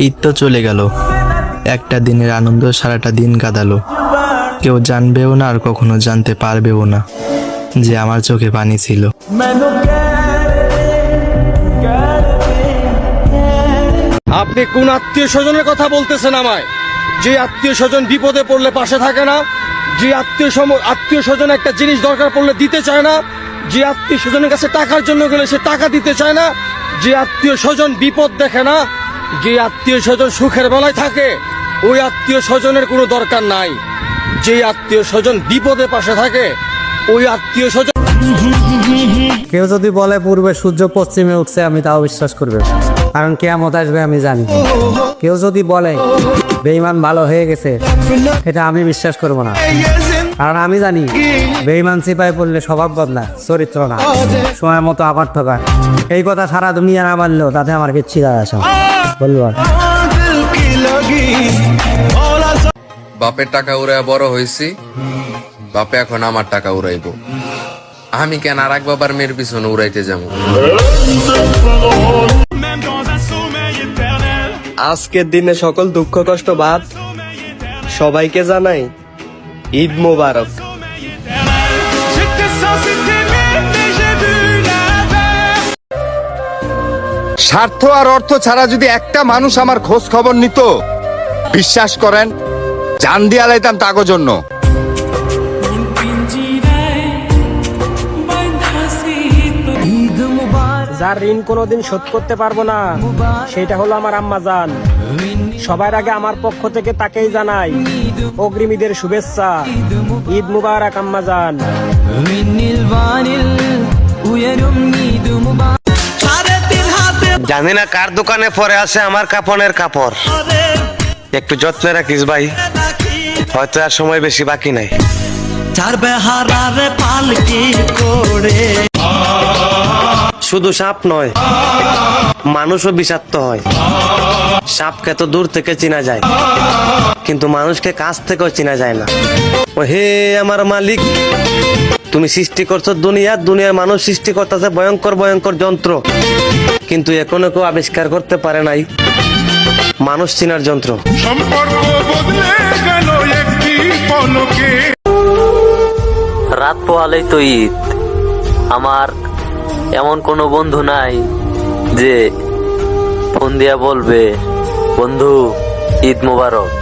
ঈদ তো চলে গেল, একটা দিনের আনন্দ সারাটা দিন কাঁদালো। কেউ জানবেও না আর কখনো জানতে পারবেও না যে আমার চোখে পানি ছিল। আপনি কোন আত্মীয় স্বজনের কথা বলতেছেন আমায়? যে আত্মীয় স্বজন বিপদে পড়লে পাশে থাকে না, যে আত্মীয় স্বজন একটা জিনিস দরকার পড়লে দিতে চায় না, যে আত্মীয় স্বজনের কাছে টাকার জন্য গেলে সে টাকা দিতে চায় না, যে আত্মীয় স্বজন বিপদ দেখে না, যে আত্মীয় স্বজন সুখের বেলায় থাকে, ওই আত্মীয় স্বজনের কোনো দরকার নাই। যে আত্মীয় স্বজন বিপদে পাশে থাকে, ওই আত্মীয় স্বজন। কেউ যদি বলে পূর্বে সূর্য পশ্চিমে উঠছে, আমি তাও বিশ্বাস করবে, কারণ কিয়ামত আসবে আমি জানি। কেউ যদি বলে বেঈমান ভালো হয়ে গেছে, এটা আমি বিশ্বাস করব না, কারণ আমি জানি বেঈমান সিপাই পড়লে স্বভাব বদলায়, চরিত্র না। সময় মতো আবার ঠকায়। এই কথা সারা দুনিয়া না মানলেও তাতে আমার কিচ্ছু যায় আসে না, বলবো। বাপের টাকা উড়াইয়া বড় হয়েছি, বাপে এখন আমার টাকা উড়াইব। আমি কেন আর এক বাবার মেয়ের পিছনে উড়াইতে যাবো? আজকের দিনে সকল দুঃখ কষ্ট বাদ সবাইকে জানাই ঈদ মোবারক। স্বার্থ আর অর্থ ছাড়া যদি একটা মানুষ আমার খোঁজ খবর নিত, বিশ্বাস করেন জান দিয়া লাইতাম তাগো জন্য। যার ঋণ কোনোদিন শোধ করতে পারবো না, সেটা হলো আমার আম্মা জান। সবার আগে আমার পক্ষ থেকে তাকেই জানাই অগ্রিম ঈদের শুভেচ্ছা। ঈদ মুবারক আম্মা জান। জানি না কার দোকানে পরে আছে আমার কাপড়ের কাপড়, একটু যত্নে রাখিস ভাই, হয়তো আর সময় বেশি বাকি নাই। শুধু সাপ নয়, মানুষও বিষাক্ত হয়। সাপকে তো দূর থেকে চেনা যায়, কিন্তু মানুষকে কাছ থেকেও চেনা যায় না। ও হে আমার মালিক, তুমি সৃষ্টি করছো দুনিয়ার মানুষ সৃষ্টি করতেছে ভয়ঙ্কর ভয়ঙ্কর যন্ত্র, কিন্তু এখনো কেউ আবিষ্কার করতে পারে নাই মানুষ চেনার যন্ত্র। রাত পোহালেই তো ঈদ। আমার এমন কোনো বন্ধু নাই যে ফোন দিয়া বলবে বন্ধু ঈদ মোবারক,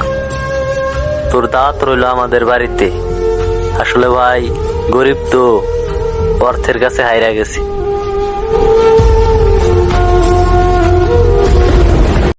তোর দাওয়াত রইল আমাদের বাড়িতে। আসলে ভাই গরিব তো, অর্থের কাছে হাইরা গেছি।